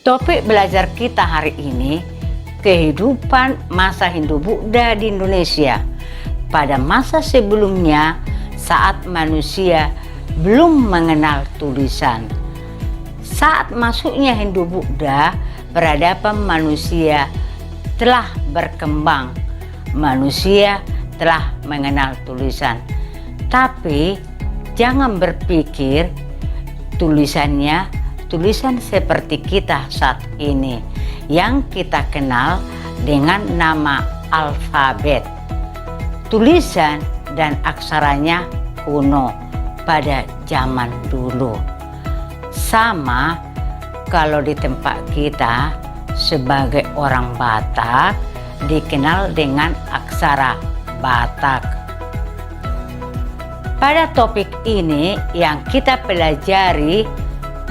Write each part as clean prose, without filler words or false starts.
Topik belajar kita hari ini, kehidupan masa Hindu-Buddha di Indonesia pada masa sebelumnya saat manusia belum mengenal tulisan. Saat masuknya Hindu-Buddha, peradaban manusia telah berkembang. Manusia telah mengenal tulisan. Tapi jangan berpikir tulisan seperti kita saat ini yang kita kenal dengan nama alfabet. Tulisan dan aksaranya kuno pada zaman dulu. Sama kalau di tempat kita sebagai orang Batak dikenal dengan aksara Batak. Pada topik ini yang kita pelajari: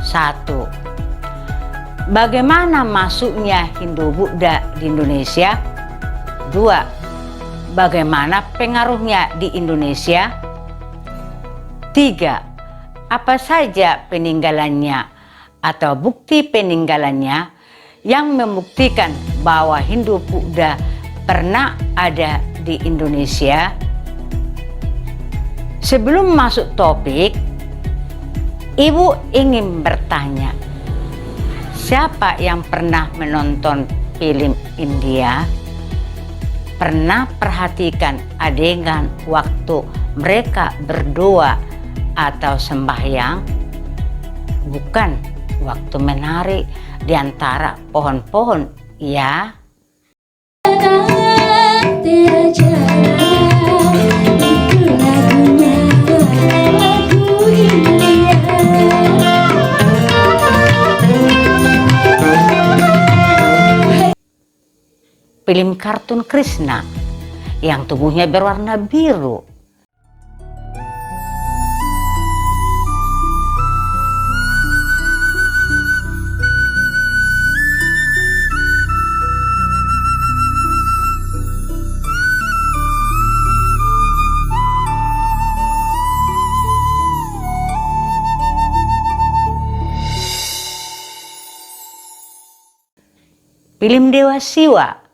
1. Bagaimana masuknya Hindu-Buddha di Indonesia? 2. Bagaimana pengaruhnya di Indonesia? 3. Apa saja peninggalannya atau bukti peninggalannya yang membuktikan bahwa Hindu-Buddha pernah ada di Indonesia? Sebelum masuk topik, Ibu ingin bertanya, siapa yang pernah menonton film India? Pernah perhatikan adegan waktu mereka berdoa atau sembahyang? Bukan waktu menari di antara pohon-pohon, ya? Film kartun Krishna yang tubuhnya berwarna biru. Film Dewa Siwa.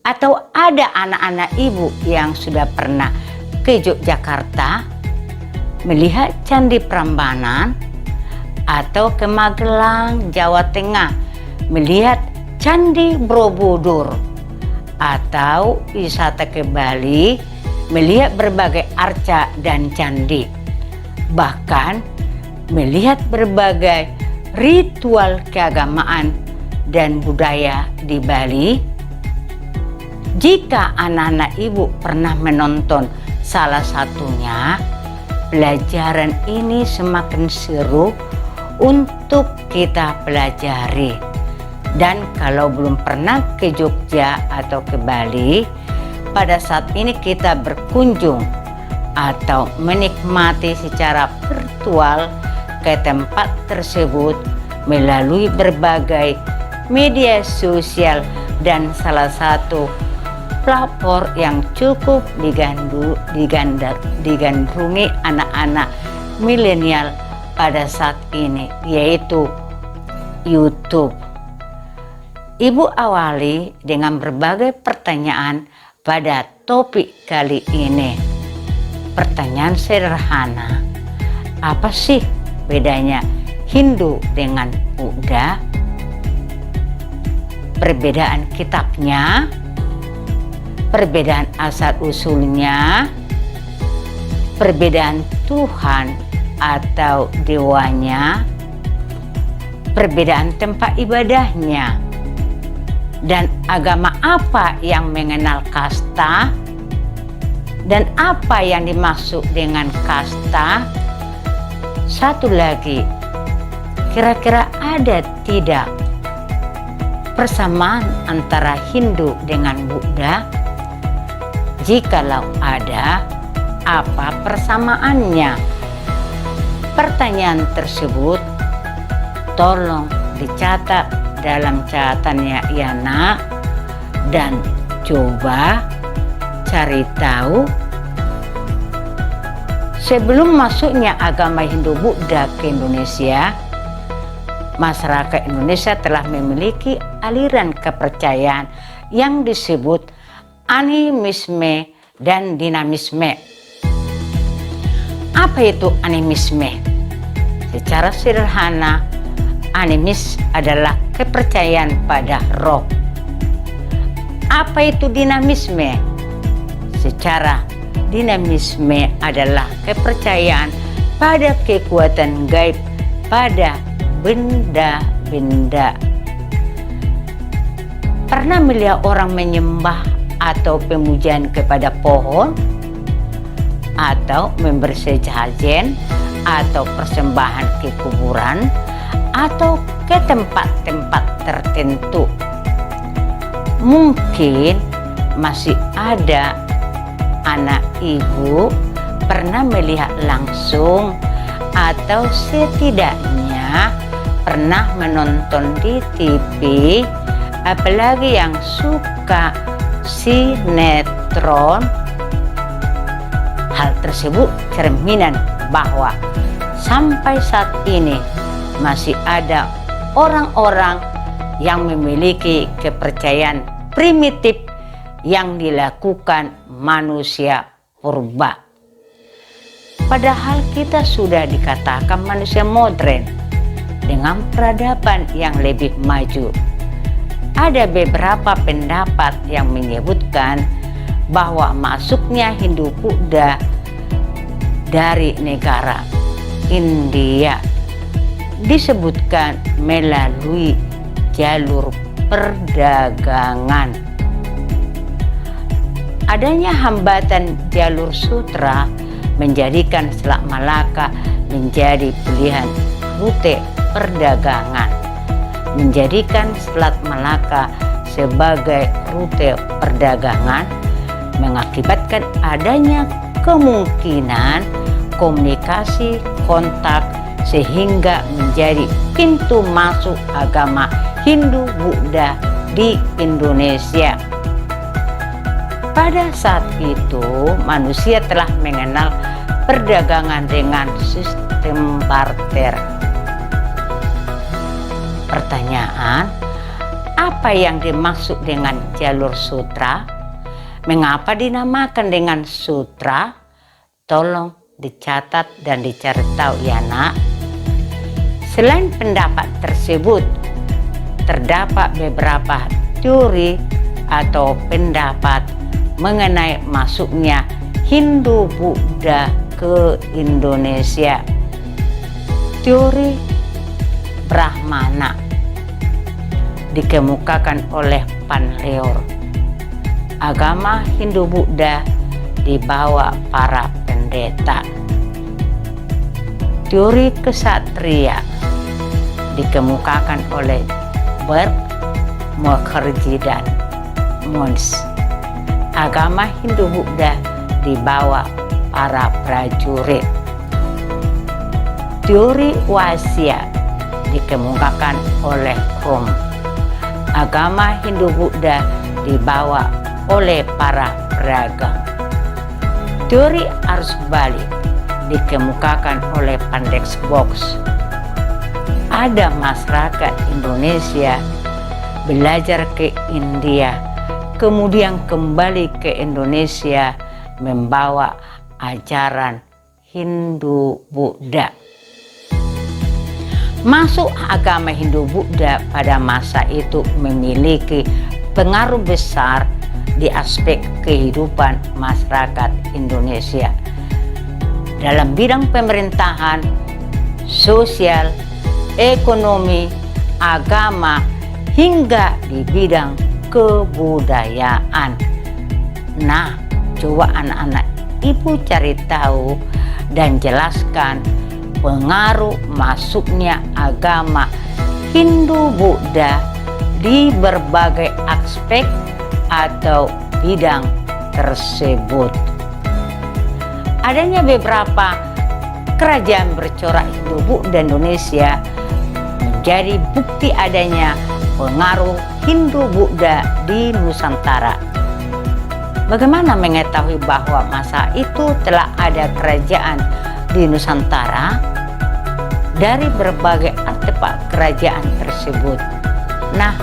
Atau ada anak-anak ibu yang sudah pernah ke Yogyakarta melihat Candi Prambanan, atau ke Magelang, Jawa Tengah melihat Candi Borobudur, atau wisata ke Bali melihat berbagai arca dan candi, bahkan melihat berbagai ritual keagamaan dan budaya di Bali. Jika anak-anak ibu pernah menonton salah satunya, pelajaran ini semakin seru untuk kita pelajari. Dan kalau belum pernah ke Jogja atau ke Bali, pada saat ini kita berkunjung atau menikmati secara virtual ke tempat tersebut melalui berbagai media sosial, dan salah satu pelopor yang cukup digandrungi anak-anak milenial pada saat ini, yaitu YouTube. Ibu awali dengan berbagai pertanyaan pada topik kali ini. Pertanyaan sederhana, apa sih bedanya Hindu dengan Buddha? Perbedaan kitabnya, perbedaan asal-usulnya, perbedaan Tuhan atau dewanya, perbedaan tempat ibadahnya, dan agama apa yang mengenal kasta, dan apa yang dimaksud dengan kasta. Satu lagi, kira-kira ada tidak persamaan antara Hindu dengan Buddha? Jikalau ada, apa persamaannya? Pertanyaan tersebut tolong dicatat dalam catatannya ya nak, dan coba cari tahu. Sebelum masuknya agama Hindu Buddha ke Indonesia, masyarakat Indonesia telah memiliki aliran kepercayaan yang disebut animisme dan dinamisme. Apa itu animisme? Secara sederhana, animis adalah kepercayaan pada roh. Apa itu dinamisme? Secara dinamisme adalah kepercayaan pada kekuatan gaib pada benda-benda. Pernah melihat orang menyembah atau pemujaan kepada pohon, atau memberi sesajen atau persembahan ke kuburan atau ke tempat-tempat tertentu? Mungkin masih ada anak ibu pernah melihat langsung atau setidaknya pernah menonton di TV, apalagi yang suka sinetron. Hal tersebut cerminan bahwa sampai saat ini masih ada orang-orang yang memiliki kepercayaan primitif yang dilakukan manusia purba. Padahal kita sudah dikatakan manusia modern dengan peradaban yang lebih maju. Ada beberapa pendapat yang menyebutkan bahwa masuknya Hindu Buddha dari negara India disebutkan melalui jalur perdagangan. Adanya hambatan jalur sutra menjadikan Selat Malaka menjadi pilihan rute perdagangan. Menjadikan Selat Malaka sebagai rute perdagangan mengakibatkan adanya kemungkinan komunikasi kontak sehingga menjadi pintu masuk agama Hindu Buddha di Indonesia. Pada saat itu manusia telah mengenal perdagangan dengan sistem barter. Pertanyaan, apa yang dimaksud dengan jalur sutra? Mengapa dinamakan dengan sutra? Tolong dicatat dan dicari tahu ya nak. Selain pendapat tersebut, terdapat beberapa teori atau pendapat mengenai masuknya Hindu Buddha ke Indonesia. Teori Brahmana dikemukakan oleh Panleor. Agama Hindu Buddha dibawa para pendeta. Teori kesatria dikemukakan oleh Bert Mukherjee dan Mons. Agama Hindu Buddha dibawa para prajurit. Teori Wasya dikemukakan oleh Rom. Agama Hindu Buddha dibawa oleh para pedagang. Teori arus balik dikemukakan oleh Pandex Box. Ada masyarakat Indonesia belajar ke India, kemudian kembali ke Indonesia membawa ajaran Hindu-Buddha. Masuk agama Hindu-Buddha pada masa itu memiliki pengaruh besar di aspek kehidupan masyarakat Indonesia dalam bidang pemerintahan, sosial, ekonomi, agama, hingga di bidang kebudayaan. Nah, coba anak-anak ibu cari tahu dan jelaskan pengaruh masuknya agama Hindu-Buddha di berbagai aspek atau bidang tersebut. Adanya beberapa kerajaan bercorak Hindu-Buddha Indonesia menjadi bukti adanya pengaruh Hindu-Buddha di Nusantara. Bagaimana mengetahui bahwa masa itu telah ada kerajaan di Nusantara? Dari berbagai artefak kerajaan tersebut. Nah,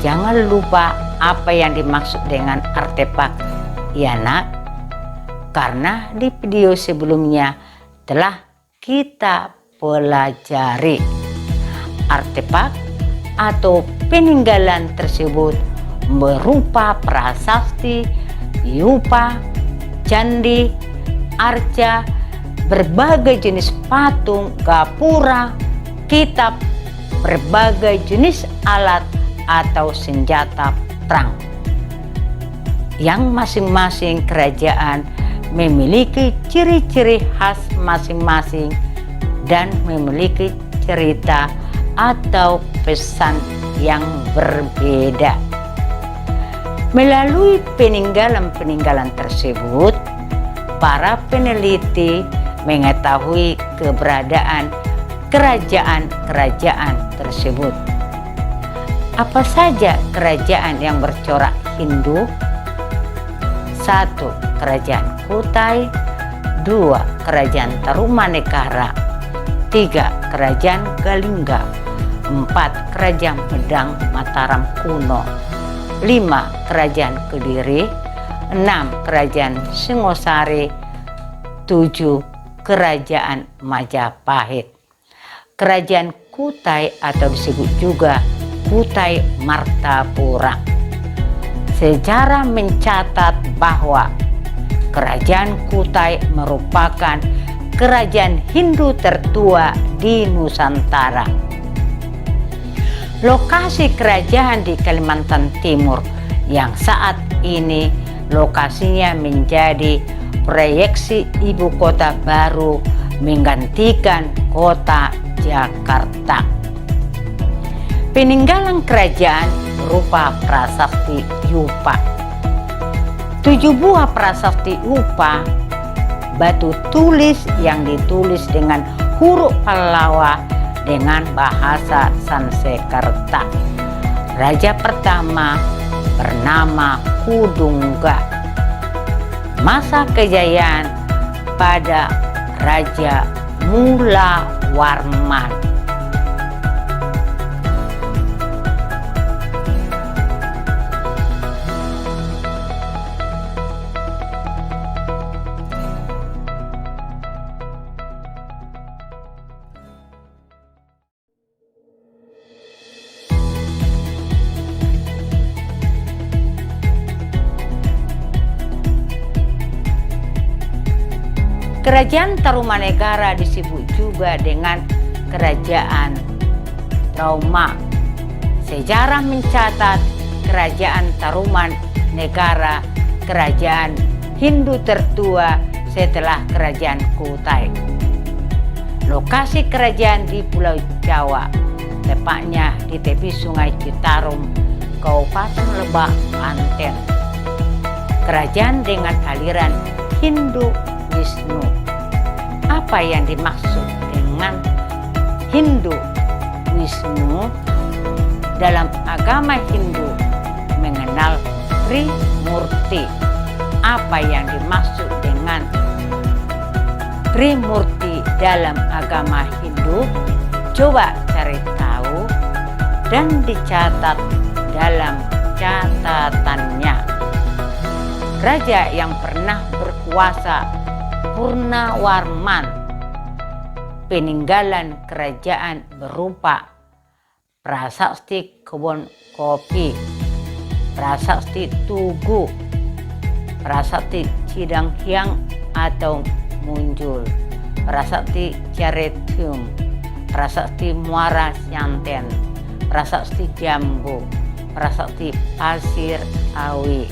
jangan lupa apa yang dimaksud dengan artefak, ya nak, karena di video sebelumnya telah kita pelajari. Artefak atau peninggalan tersebut berupa prasasti, yupa, candi, arca, berbagai jenis patung, gapura, kitab, berbagai jenis alat atau senjata perang yang masing-masing kerajaan memiliki ciri-ciri khas masing-masing dan memiliki cerita atau pesan yang berbeda. Melalui peninggalan-peninggalan tersebut, para peneliti mengetahui keberadaan kerajaan-kerajaan tersebut. Apa saja kerajaan yang bercorak Hindu? 1. Kerajaan Kutai. 2. Kerajaan Tarumanegara. 3. Kerajaan Galingga. 4. Kerajaan Medang Mataram kuno. 5. Kerajaan Kediri. 6. Kerajaan Singosari. 7. Kerajaan Majapahit. Kerajaan Kutai atau disebut juga Kutai Martapura. Sejarah mencatat bahwa kerajaan Kutai merupakan kerajaan Hindu tertua di Nusantara. Lokasi kerajaan di Kalimantan Timur yang saat ini lokasinya menjadi proyeksi ibu kota baru menggantikan kota Jakarta. Peninggalan kerajaan berupa prasasti yupa. 7 buah prasasti yupa, batu tulis yang ditulis dengan huruf Pallawa dengan bahasa Sanskerta. Raja pertama bernama Kudungga. Masa kejayaan pada Raja Mulawarman. Kerajaan Tarumanegara disebut juga dengan Kerajaan Trauma. Sejarah mencatat Kerajaan Tarumanegara kerajaan Hindu tertua setelah Kerajaan Kutai. Lokasi kerajaan di Pulau Jawa, tepatnya di tepi Sungai Citarum, Kabupaten Lebak, Banten. Kerajaan dengan aliran Hindu Wisnu. Apa yang dimaksud dengan Hindu Wisnu? Dalam agama Hindu mengenal Trimurti. Apa yang dimaksud dengan Trimurti dalam agama Hindu? Coba cari tahu dan dicatat dalam catatannya. Raja yang pernah berkuasa Purnawarman, peninggalan kerajaan berupa prasasti kebun kopi, prasasti Tugu, prasasti Cidanghyang atau Munjul, prasasti Caretium, prasasti Muara Syanten, prasasti Jambu, prasasti Pasir Awi.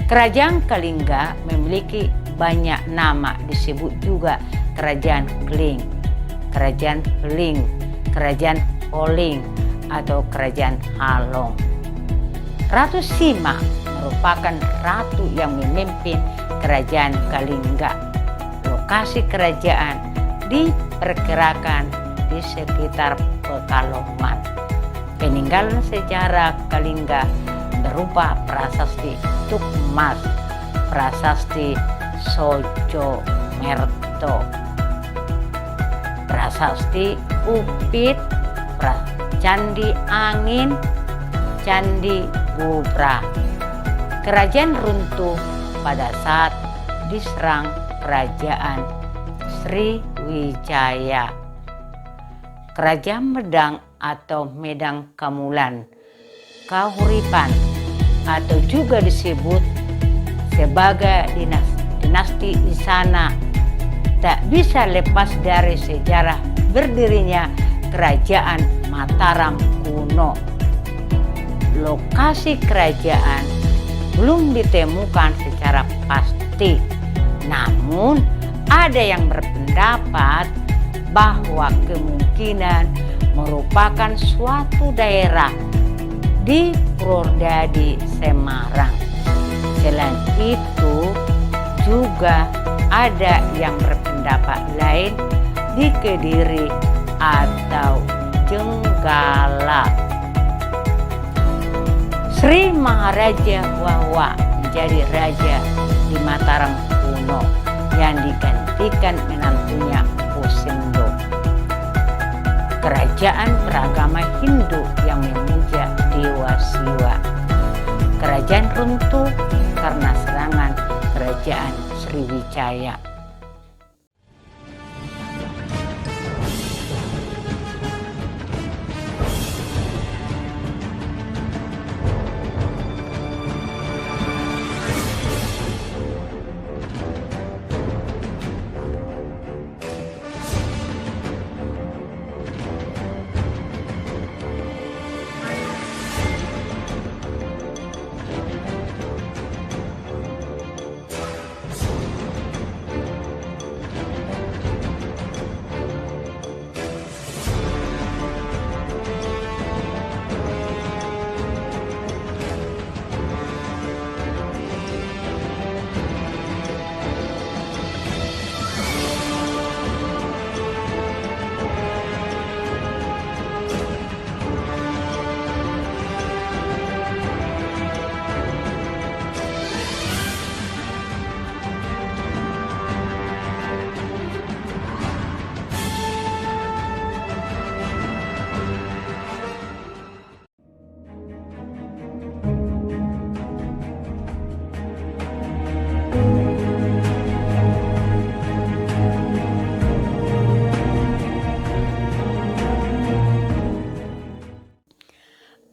Kerajaan Kalingga memiliki banyak nama, disebut juga Kerajaan Kling, Kerajaan Heling, Kerajaan Oling, atau Kerajaan Halong. Ratu Sima merupakan ratu yang memimpin Kerajaan Kalingga. Lokasi kerajaan diperkirakan di sekitar Pekalongan. Peninggalan sejarah Kalingga berupa prasasti Tukmas, prasasti Sojomerto, prasasti Upit, Candi Angin, Candi Gubra. Kerajaan runtuh pada saat diserang Kerajaan Sriwijaya. Kerajaan Medang atau Medang Kamulan, Kahuripan, atau juga disebut sebagai dinasti Isana, tak bisa lepas dari sejarah berdirinya Kerajaan Mataram kuno. Lokasi kerajaan belum ditemukan secara pasti, namun ada yang berpendapat bahwa kemungkinan merupakan suatu daerah di Purwodadi, Semarang. Selain itu juga ada yang berpendapat lain di Kediri atau Jenggala. Sri Maharaja Wawa menjadi raja di Mataram kuno yang digantikan menantunya Posendo. Kerajaan beragama Hindu yang memuja Dewa Siwa. Kerajaan runtuh karena serangan Kerajaan Sriwijaya.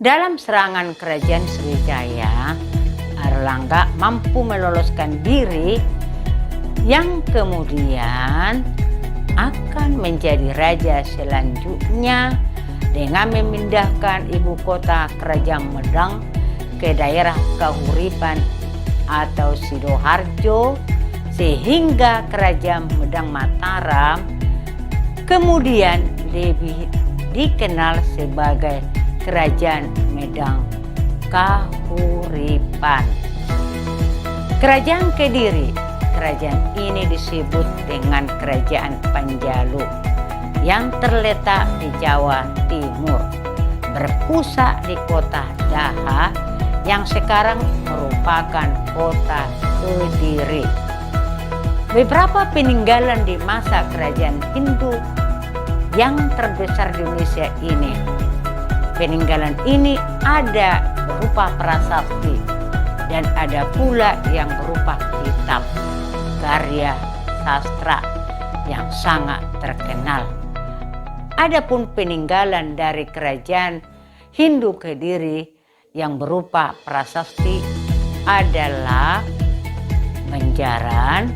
Dalam serangan Kerajaan Sriwijaya, Airlangga mampu meloloskan diri yang kemudian akan menjadi raja selanjutnya dengan memindahkan ibu kota Kerajaan Medang ke daerah Kahuripan atau Sidoarjo, sehingga Kerajaan Medang Mataram kemudian lebih dikenal sebagai Kerajaan Medang Kahuripan. Kerajaan Kediri, kerajaan ini disebut dengan Kerajaan Panjalu yang terletak di Jawa Timur, berpusat di kota Daha yang sekarang merupakan kota Kediri. Beberapa peninggalan di masa kerajaan Hindu yang terbesar di Indonesia ini. Peninggalan ini ada berupa prasasti dan ada pula yang berupa kitab karya sastra yang sangat terkenal. Adapun peninggalan dari kerajaan Hindu Kediri yang berupa prasasti adalah Menjaran,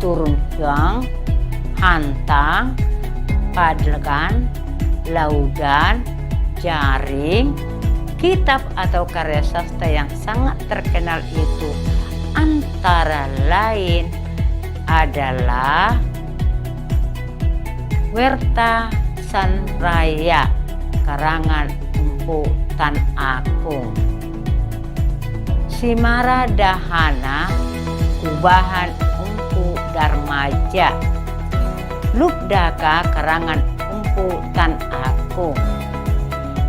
Turunjang, Hantang, Padlegan, Laudan, Jaring. Kitab atau karya sastra yang sangat terkenal itu antara lain adalah Werta Sanraya karangan Empu Tan Agung, Simara Dahana kubahan Empu Darmaja, Lubdaka karangan Empu Tan Agung,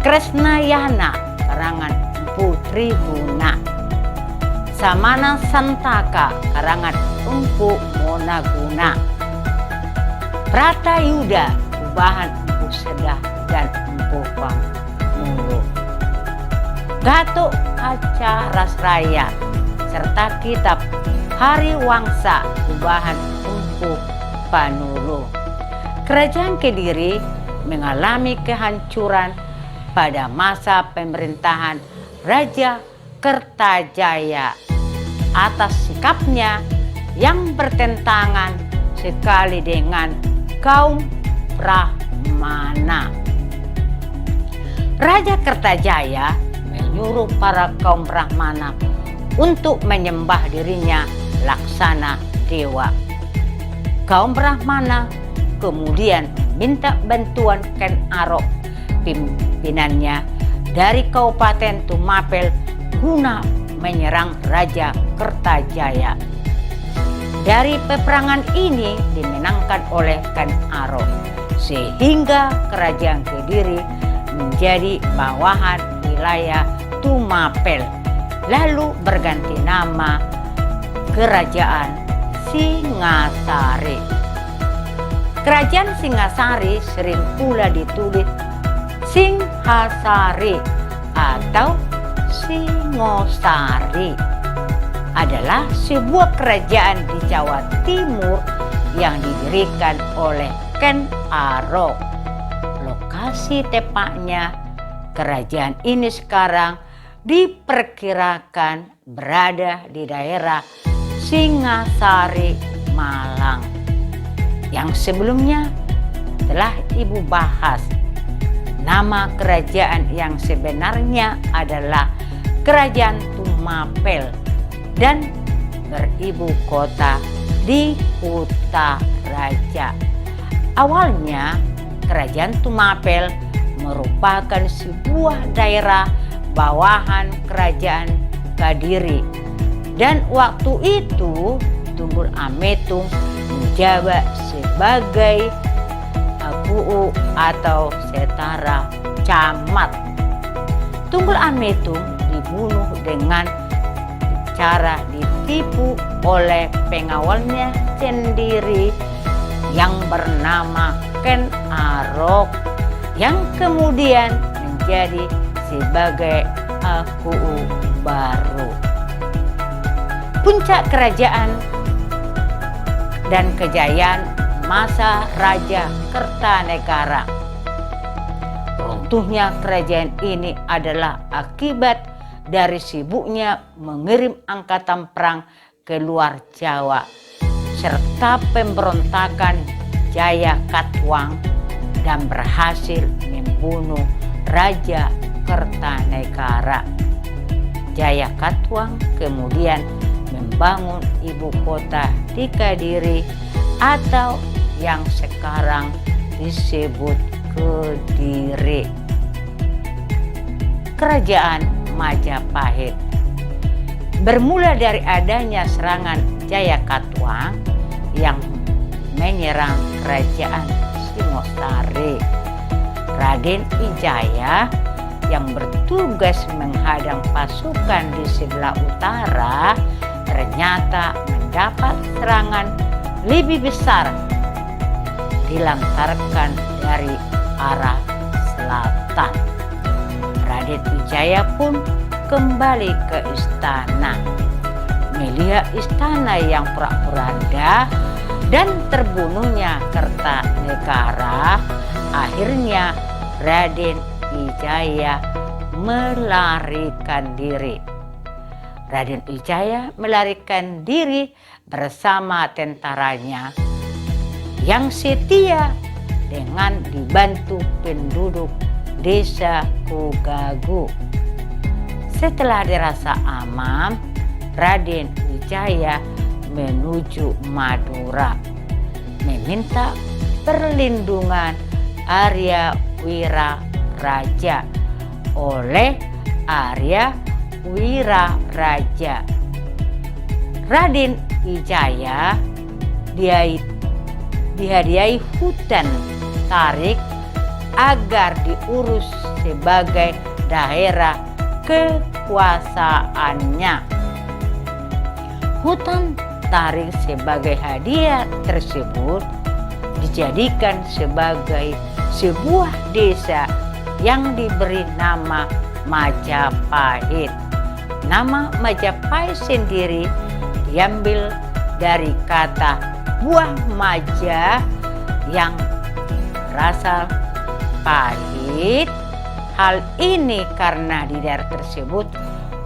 Kresnayana karangan Empu Tribuna, Samana Santaka karangan Empu Monaguna, Pratayuda kubahan Empu Sedah dan Empu Pamulu, Gatot Kaca Rasraya serta kitab Hariwangsa kubahan Empu Panulu. Kerajaan Kediri mengalami kehancuran pada masa pemerintahan Raja Kertajaya atas sikapnya yang bertentangan sekali dengan kaum Brahmana. Raja Kertajaya menyuruh para kaum Brahmana untuk menyembah dirinya laksana dewa. Kaum Brahmana kemudian minta bantuan Ken Arok, pimpinannya dari Kabupaten Tumapel guna menyerang Raja Kertajaya. Dari peperangan ini dimenangkan oleh Ken Arok sehingga kerajaan Kediri menjadi bawahan wilayah Tumapel, lalu berganti nama Kerajaan Singasari. Kerajaan Singasari sering pula ditulis Singhasari atau Singosari, adalah sebuah kerajaan di Jawa Timur yang didirikan oleh Ken Arok. Lokasi tepatnya kerajaan ini sekarang diperkirakan berada di daerah Singasari, Malang, yang sebelumnya telah Ibu bahas. Nama kerajaan yang sebenarnya adalah Kerajaan Tumapel dan beribu kota di Kutaraja. Awalnya Kerajaan Tumapel merupakan sebuah daerah bawahan Kerajaan Kediri, dan waktu itu Tunggul Ametung menjabat sebagai Kuu atau setara camat. Tunggul Ametung dibunuh dengan cara ditipu oleh pengawalnya sendiri yang bernama Ken Arok, yang kemudian menjadi sebagai Kuu baru. Puncak kerajaan dan kejayaan masa Raja Kertanegara. Runtuhnya kerajaan ini adalah akibat dari sibuknya mengirim angkatan perang ke luar Jawa, serta pemberontakan Jayakatwang, dan berhasil membunuh Raja Kertanegara. Jayakatwang kemudian membangun ibu kota di Kediri atau yang sekarang disebut Kediri. Kerajaan Majapahit bermula dari adanya serangan Jayakatwang yang menyerang kerajaan Singosari. Raden Wijaya yang bertugas menghadang pasukan di sebelah utara ternyata mendapat serangan lebih besar dilantarkan dari arah selatan. Raden Wijaya pun kembali ke istana. Melihat istana yang porak-poranda dan terbunuhnya Kertanegara, akhirnya Raden Wijaya melarikan diri. Raden Wijaya melarikan diri bersama tentaranya yang setia dengan dibantu penduduk desa Kugagu. Setelah dirasa aman, Raden Wijaya menuju Madura, meminta perlindungan Arya Wiraraja oleh Arya Wiraraja. Raden Wijaya dihadiahi hutan Tarik agar diurus sebagai daerah kekuasaannya. Hutan Tarik sebagai hadiah tersebut dijadikan sebagai sebuah desa yang diberi nama Majapahit. Nama Majapahit sendiri diambil dari kata buah maja yang berasal pahit. Hal ini karena di daerah tersebut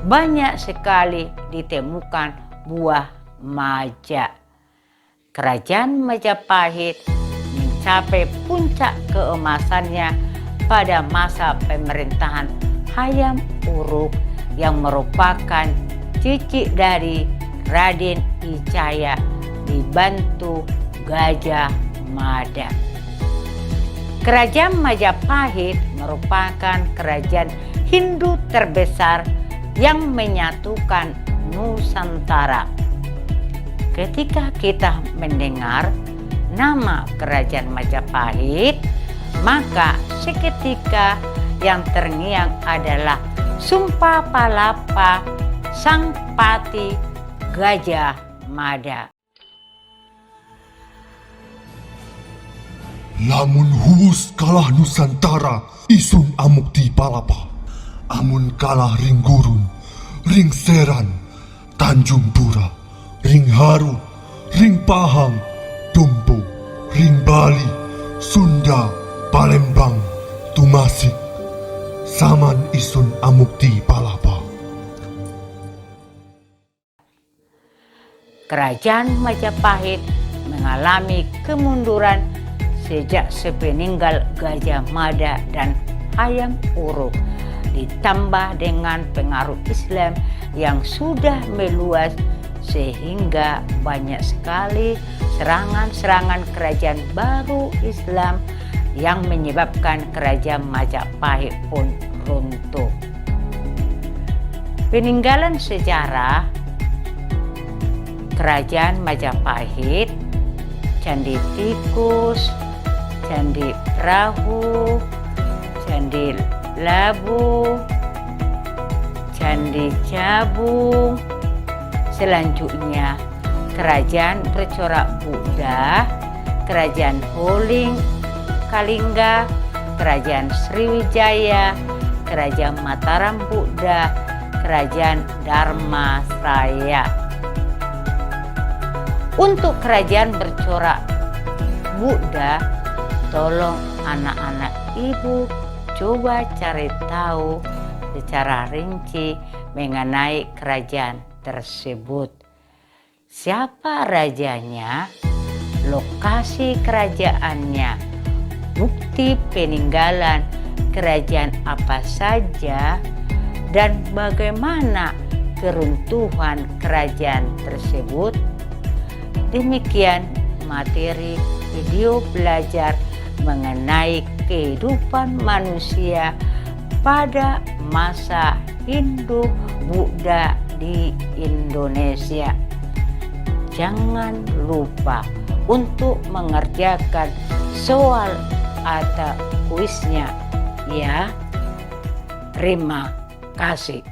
banyak sekali ditemukan buah maja. Kerajaan Majapahit mencapai puncak keemasannya pada masa pemerintahan Hayam Wuruk yang merupakan cicit dari Raden Wijaya dibantu Gajah Mada. Kerajaan Majapahit merupakan kerajaan Hindu terbesar yang menyatukan Nusantara. Ketika kita mendengar nama kerajaan Majapahit, maka seketika yang terngiang adalah Sumpah Palapa Sang Pati Gajah Mada. Lamun huwus kalah Nusantara isun amukti palapa. Amun kalah ring gurun, ring seran, Tanjung Pura, ring Haru, ring Pahang, Tumpu, ring Bali, Sunda, Palembang, Tumasik. Saman isun amukti palapa. Kerajaan Majapahit mengalami kemunduran sejak sepeninggal Gajah Mada dan Hayam Wuruk, ditambah dengan pengaruh Islam yang sudah meluas sehingga banyak sekali serangan-serangan kerajaan baru Islam yang menyebabkan kerajaan Majapahit pun runtuh. Peninggalan sejarah kerajaan Majapahit, Candi Tikus, Candi Perahu, Candi Labu, Candi Jabung. Selanjutnya kerajaan bercorak Buddha, kerajaan Holing Kalingga, kerajaan Sriwijaya, kerajaan Mataram Buddha, kerajaan Dharmasraya. Untuk kerajaan bercorak Buddha, tolong anak-anak ibu coba cari tahu secara rinci mengenai kerajaan tersebut. Siapa rajanya, lokasi kerajaannya, bukti peninggalan kerajaan apa saja, dan bagaimana keruntuhan kerajaan tersebut. Demikian materi video belajar mengenai kehidupan manusia pada masa Hindu-Buddha di Indonesia. Jangan lupa untuk mengerjakan soal atau kuisnya ya. Terima kasih.